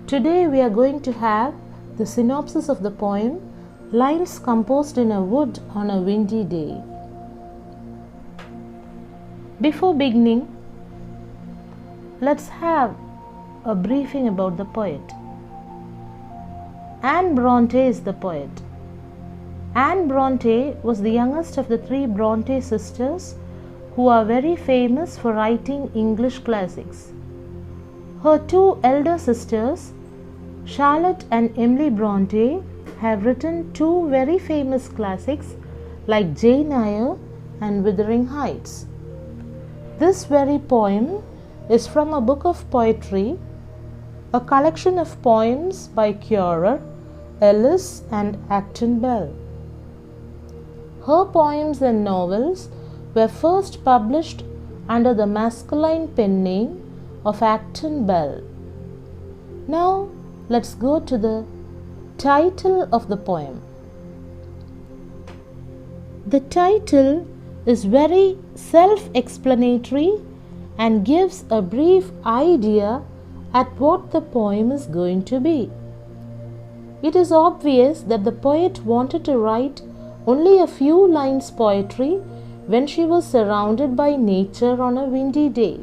Today we are going to have the synopsis of the poem Lines Composed in a Wood on a Windy Day. Before beginning, let's have a briefing about the poet. Anne Bronte is the poet. Anne Bronte was the youngest of the three Bronte sisters who are very famous for writing English classics. Her two elder sisters, Charlotte and Emily Bronte, have written two very famous classics like Jane Eyre and Wuthering Heights. This very poem is from a book of poetry, a collection of poems by Currer, Ellis and Acton Bell. Her poems and novels were first published under the masculine pen name of Acton Bell. Now let's go to the title of the poem. The title is very self-explanatory and gives a brief idea at what the poem is going to be. It is obvious that the poet wanted to write only a few lines poetry when she was surrounded by nature on a windy day.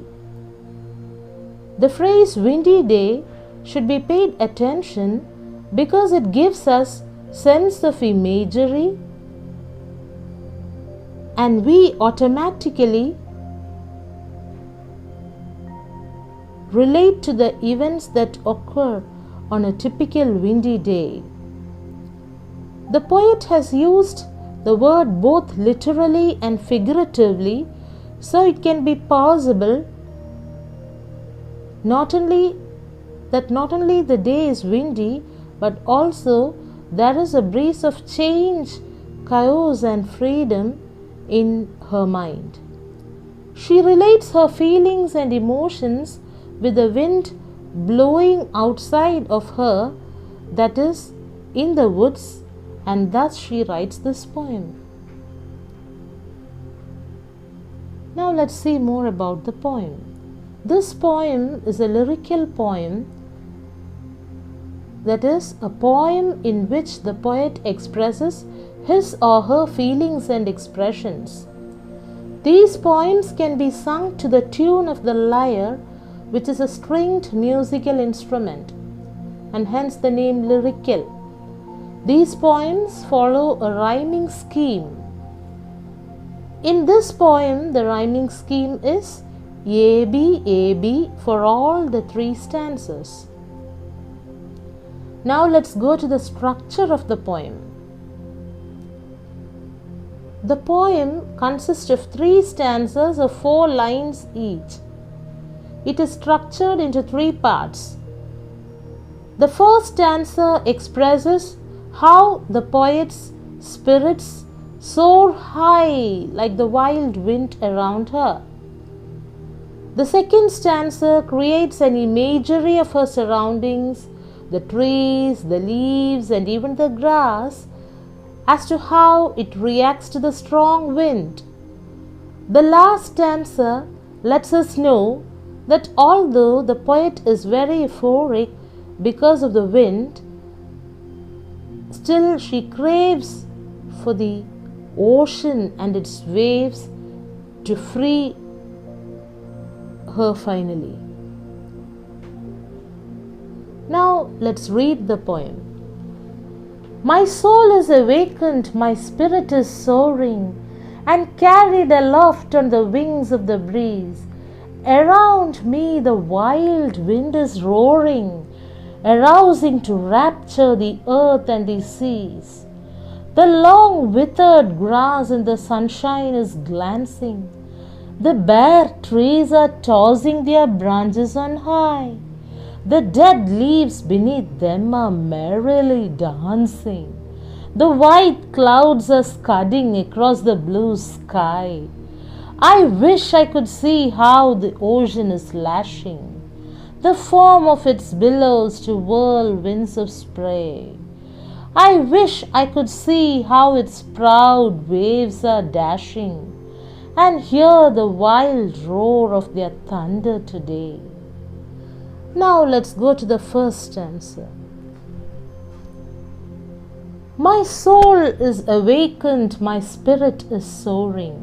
The phrase windy day should be paid attention because it gives us sense of imagery and we automatically relate to the events that occur on a typical windy day. The poet has used the word both literally and figuratively, so it can be possible not only the day is windy, but also there is a breeze of change, chaos and freedom in her mind. She relates her feelings and emotions with the wind blowing outside of her, that is, in the woods, and thus she writes this poem. Now let's see more about the poem. This poem is a lyrical poem, that is, a poem in which the poet expresses his or her feelings and expressions. These poems can be sung to the tune of the lyre, which is a stringed musical instrument, and hence the name lyrical. These poems follow a rhyming scheme. In this poem, the rhyming scheme is AB, AB for all the three stanzas. Now let's go to the structure of the poem. The poem consists of three stanzas of 4 lines each. It is structured into 3 parts. The first stanza expresses how the poet's spirits soar high like the wild wind around her. The second stanza creates an imagery of her surroundings, the trees, the leaves, and even the grass, as to how it reacts to the strong wind. The last stanza lets us know that although the poet is very euphoric because of the wind, still she craves for the ocean and its waves to free her finally. Now let's read the poem. My soul is awakened, my spirit is soaring, and carried aloft on the wings of the breeze. Around me the wild wind is roaring, arousing to rapture the earth and the seas. The long withered grass in the sunshine is glancing. The bare trees are tossing their branches on high. The dead leaves beneath them are merrily dancing. The white clouds are scudding across the blue sky. I wish I could see how the ocean is lashing the foam of its billows to whirlwinds of spray. I wish I could see how its proud waves are dashing and hear the wild roar of their thunder today. Now let's go to the first stanza. My soul is awakened, my spirit is soaring,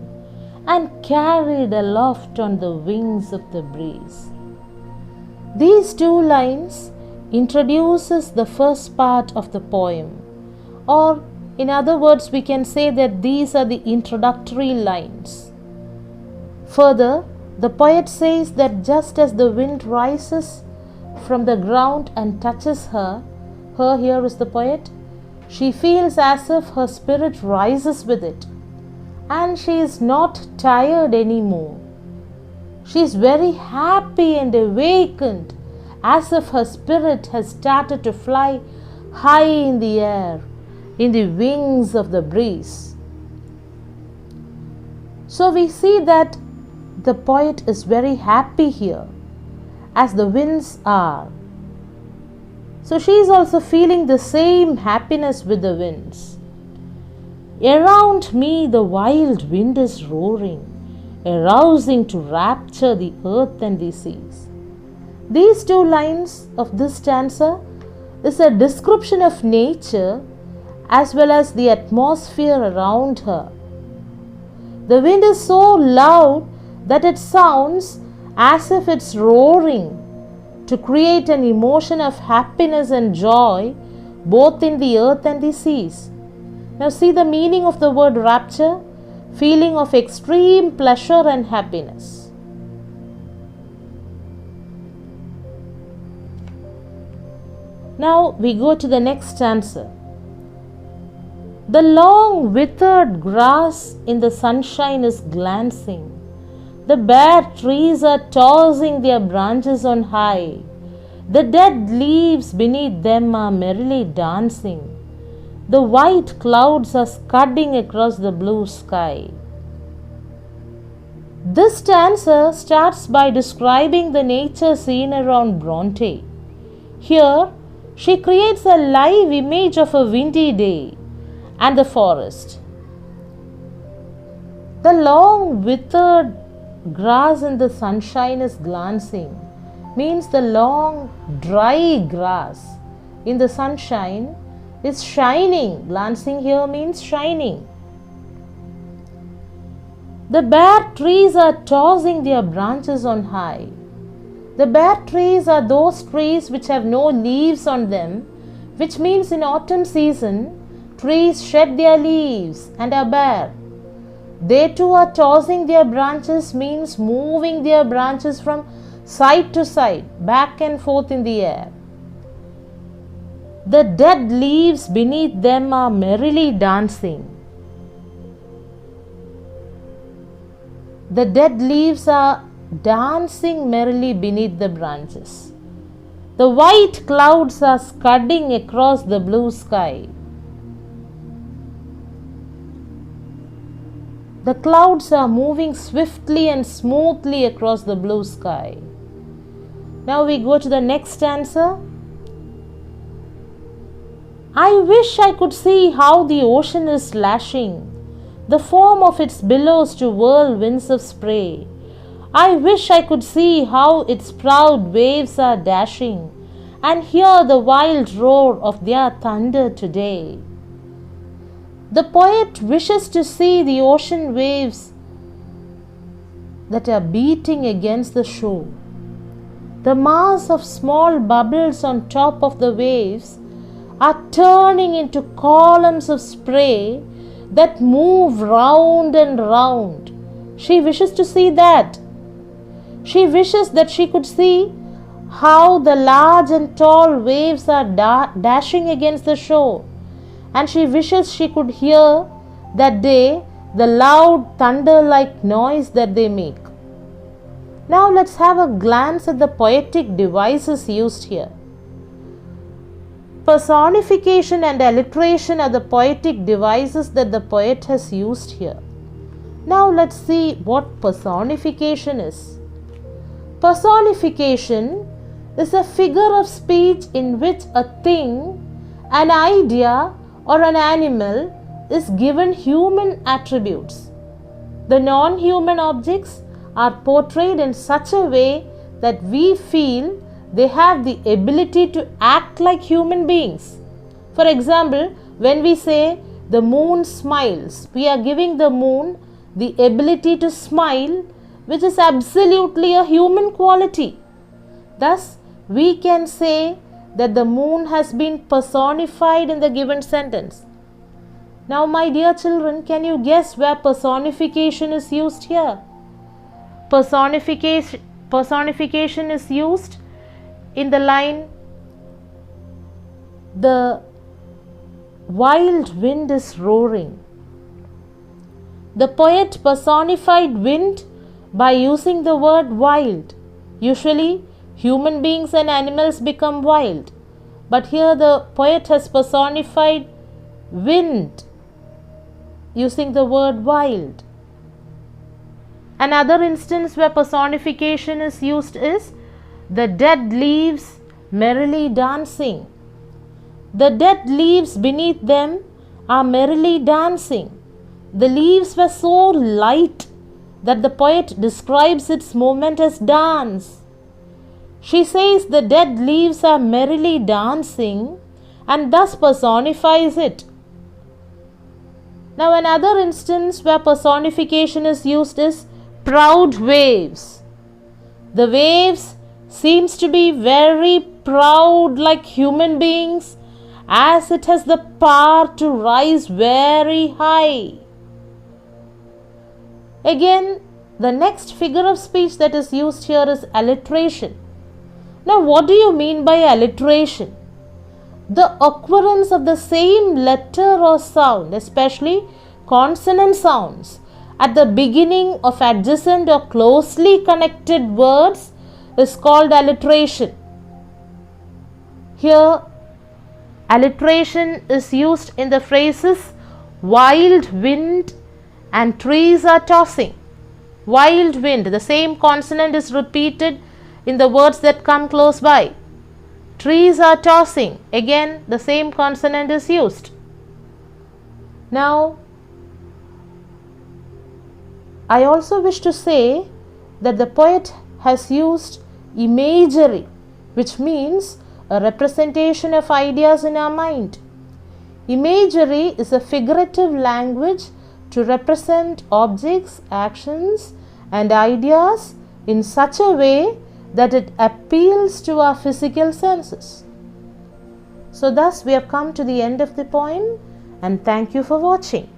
and carried aloft on the wings of the breeze. These two lines introduces the first part of the poem, or in other words we can say that these are the introductory lines. Further, the poet says that just as the wind rises from the ground and touches her here is the poet, she feels as if her spirit rises with it, and she is not tired anymore. She is very happy and awakened, as if her spirit has started to fly high in the air, in the wings of the breeze. So we see that the poet is very happy here, as the winds are. So she is also feeling the same happiness with the winds. Around me the wild wind is roaring, arousing to rapture the earth and the seas. These two lines of this stanza is a description of nature as well as the atmosphere around her. The wind is so loud that it sounds as if it's roaring to create an emotion of happiness and joy both in the earth and the seas. Now see the meaning of the word rapture, feeling of extreme pleasure and happiness. Now we go to the next stanza. The long withered grass in the sunshine is glancing. The bare trees are tossing their branches on high. The dead leaves beneath them are merrily dancing. The white clouds are scudding across the blue sky. This stanza starts by describing the nature scene around Bronte. Here, she creates a live image of a windy day and the forest. The long withered grass in the sunshine is glancing means the long dry grass in the sunshine is shining. Glancing here means shining. The bare trees are tossing their branches on high. The bare trees are those trees which have no leaves on them, which means in autumn season trees shed their leaves and are bare. They too are tossing their branches means moving their branches from side to side, back and forth in the air. The dead leaves beneath them are merrily dancing. The dead leaves are dancing merrily beneath the branches. The white clouds are scudding across the blue sky. The clouds are moving swiftly and smoothly across the blue sky. Now we go to the next stanza. I wish I could see how the ocean is lashing the foam of its billows to whirlwinds of spray. I wish I could see how its proud waves are dashing and hear the wild roar of their thunder today. The poet wishes to see the ocean waves that are beating against the shore. The mass of small bubbles on top of the waves are turning into columns of spray that move round and round. She wishes to see that. She wishes that she could see how the large and tall waves are dashing against the shore, and she wishes she could hear that day the loud thunder-like noise that they make. Now let's have a glance at the poetic devices used here. Personification and alliteration are the poetic devices that the poet has used here. Now let's see what personification is. Personification is a figure of speech in which a thing, an idea, or an animal is given human attributes. The non-human objects are portrayed in such a way that we feel they have the ability to act like human beings. For example, when we say the moon smiles, we are giving the moon the ability to smile, which is absolutely a human quality. Thus, we can say that the moon has been personified in the given sentence. Now, my dear children, can you guess where personification is used here? Personification is used in the line, the wild wind is roaring. The poet personified wind by using the word wild. Usually, human beings and animals become wild. But here the poet has personified wind using the word wild. Another instance where personification is used is the dead leaves merrily dancing. The dead leaves beneath them are merrily dancing. The leaves were so light that the poet describes its movement as dance. She says the dead leaves are merrily dancing and thus personifies it. Now, another instance where personification is used is proud waves. The waves seems to be very proud like human beings, as it has the power to rise very high. Again, the next figure of speech that is used here is alliteration. Now, what do you mean by alliteration? The occurrence of the same letter or sound, especially consonant sounds, at the beginning of adjacent or closely connected words is called alliteration. Here, alliteration is used in the phrases wild wind and trees are tossing. Wild wind, the same consonant is repeated in the words that come close by. Trees are tossing, again the same consonant is used. Now, I also wish to say that the poet has used imagery, which means a representation of ideas in our mind. Imagery is a figurative language to represent objects, actions, and ideas in such a way that it appeals to our physical senses. So, thus we have come to the end of the poem, and thank you for watching.